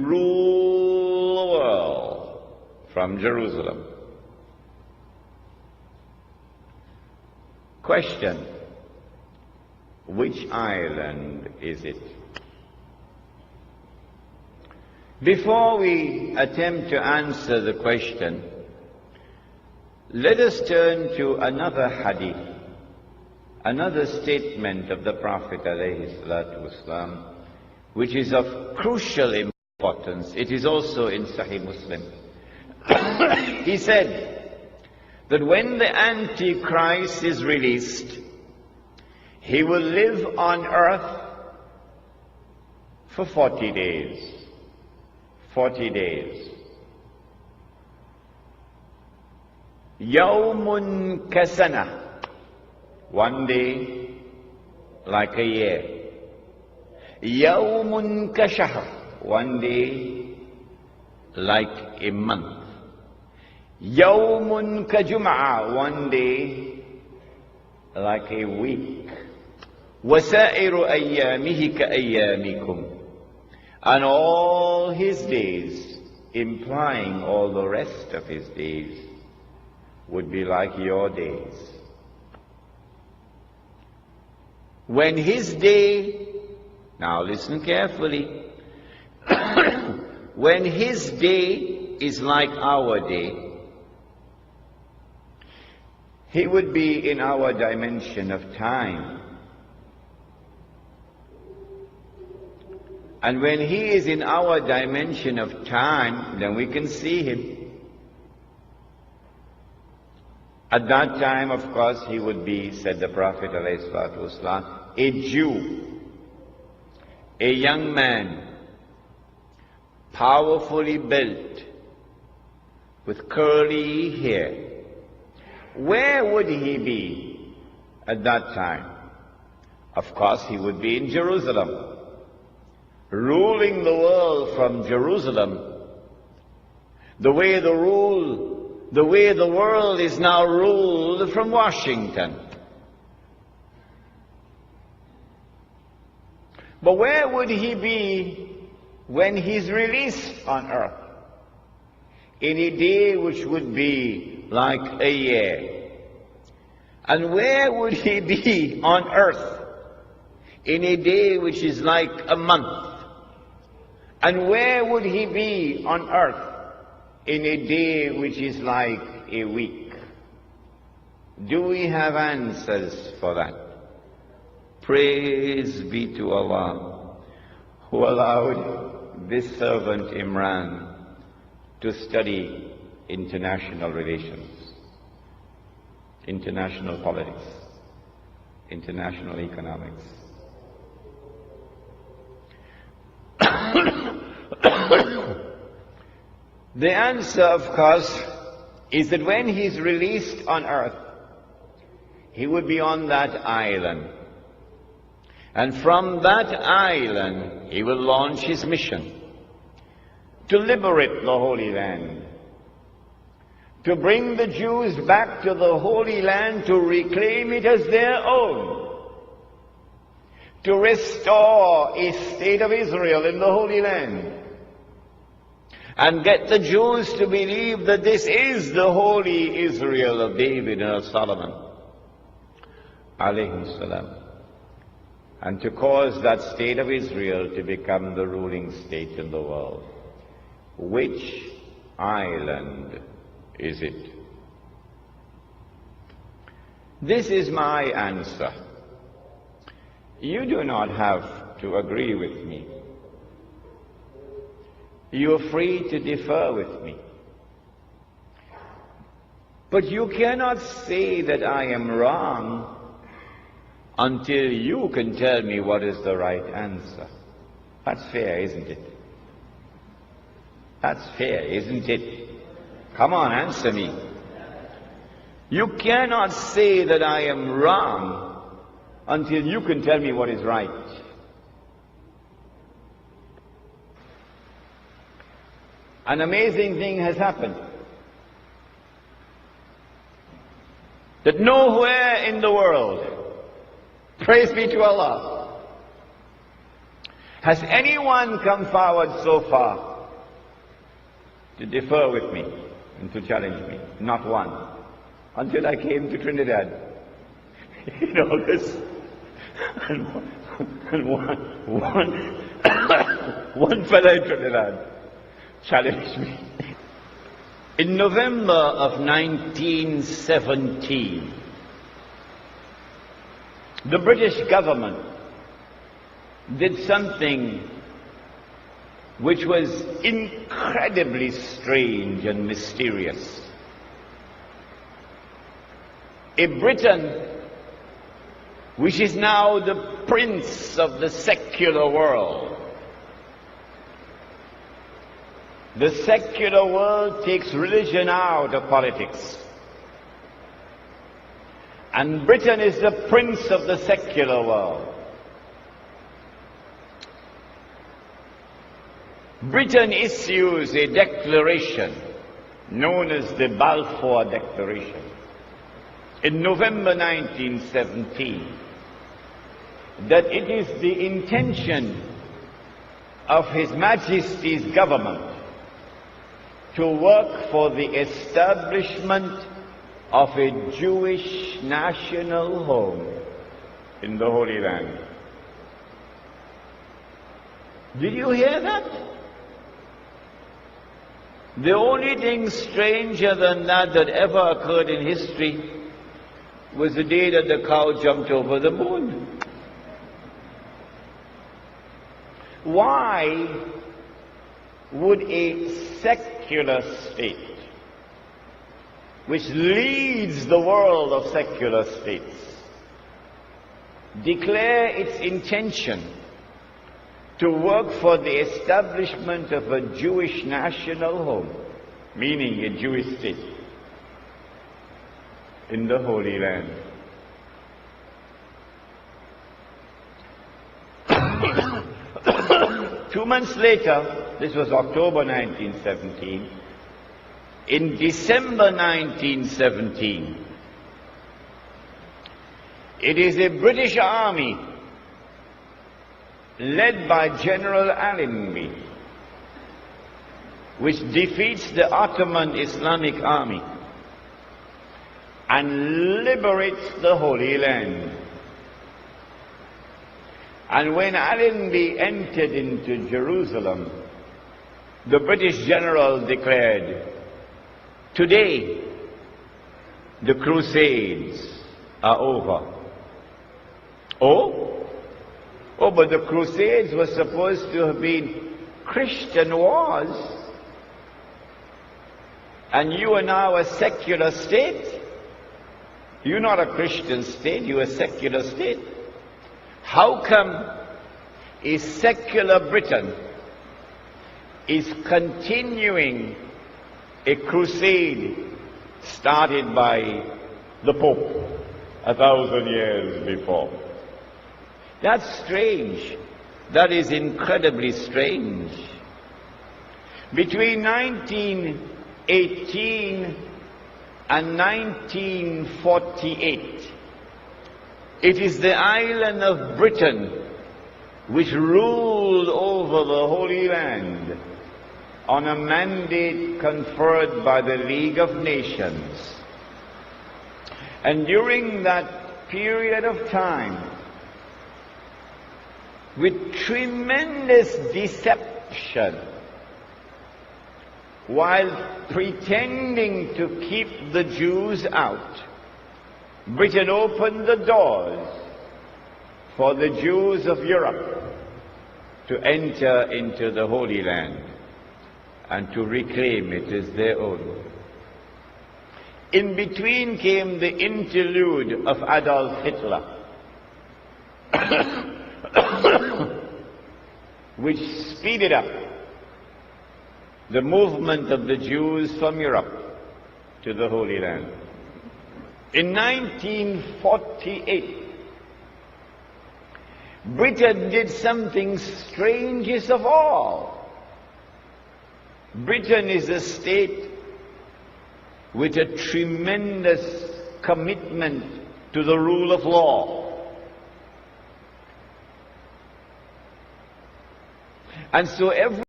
rule the world from Jerusalem. Question: which island is it? Before we attempt to answer the question, let us turn to another hadith, another statement of the Prophet ﷺ, which is of crucial importance. It is also in Sahih Muslim. He said that when the Antichrist is released, he will live on earth for 40 days. 40 days. Yawmun kasana. One day like a year. Yawmun kashahr. One day like a month. Yawmun kajum'a. One day like a week. Wasairu ayyamihi ka ayyamikum. And all his days, implying all the rest of his days, would be like your days. When his day, now listen carefully, when his day is like our day, he would be in our dimension of time. And when he is in our dimension of time, then we can see him. At that time, of course, he would be, said the Prophet ﷺ, a Jew, a young man, powerfully built, with curly hair. Where would he be at that time? Of course, he would be in Jerusalem, ruling the world from Jerusalem, the way the world is now ruled from Washington. But where would he be when he's released on earth? In a day which would be like a year. And where would he be on earth? In a day which is like a month. And where would he be on earth in a day which is like a week? Do we have answers for that? Praise be to Allah, who allowed this servant Imran to study international relations, international politics, international economics. The answer, of course, is that when he's released on earth, he would be on that island. And from that island, he will launch his mission to liberate the Holy Land, to bring the Jews back to the Holy Land, to reclaim it as their own, to restore a state of Israel in the Holy Land, and get the Jews to believe that this is the holy Israel of David and of Solomon, alayhi salam, and to cause that state of Israel to become the ruling state in the world. Which island is it? This is my answer. You do not have to agree with me. You're free to differ with me. But you cannot say that I am wrong until you can tell me what is the right answer. That's fair, isn't it? That's fair, isn't it? Come on, answer me. You cannot say that I am wrong until you can tell me what is right. An amazing thing has happened. That nowhere in the world, praise be to Allah, has anyone come forward so far to differ with me and to challenge me. Not one. Until I came to Trinidad. In August. And one fellow in Trinidad challenged me. In November of 1917, the British government did something which was incredibly strange and mysterious. A Britain which is now the prince of the secular world. The secular world takes religion out of politics. And Britain is the prince of the secular world. Britain issues a declaration known as the Balfour Declaration in November 1917 that it is the intention of His Majesty's government to work for the establishment of a Jewish national home in the Holy Land. Did you hear that? The only thing stranger than that that ever occurred in history was the day that the cow jumped over the moon. Why would a secular state, which leads the world of secular states, declare its intention to work for the establishment of a Jewish national home, meaning a Jewish state, in the Holy Land? Two months later, this was October 1917, in December 1917, it is a British army led by General Allenby, which defeats the Ottoman Islamic army and liberates the Holy Land. And when Allenby entered into Jerusalem, the British general declared, "Today, the Crusades are over." Oh, but the Crusades were supposed to have been Christian wars. And you are now a secular state. You're not a Christian state, you're a secular state. How come a secular Britain is continuing a crusade started by the Pope 1,000 years before? That's strange. That is incredibly strange. Between 1918 and 1948, it is the island of Britain which ruled over the Holy Land on a mandate conferred by the League of Nations. And during that period of time, with tremendous deception, while pretending to keep the Jews out, Britain opened the doors for the Jews of Europe to enter into the Holy Land and to reclaim it as their own. In between came the interlude of Adolf Hitler, which speeded up the movement of the Jews from Europe to the Holy Land. In 1948, Britain did something strangest of all. Britain is a state with a tremendous commitment to the rule of law. And so every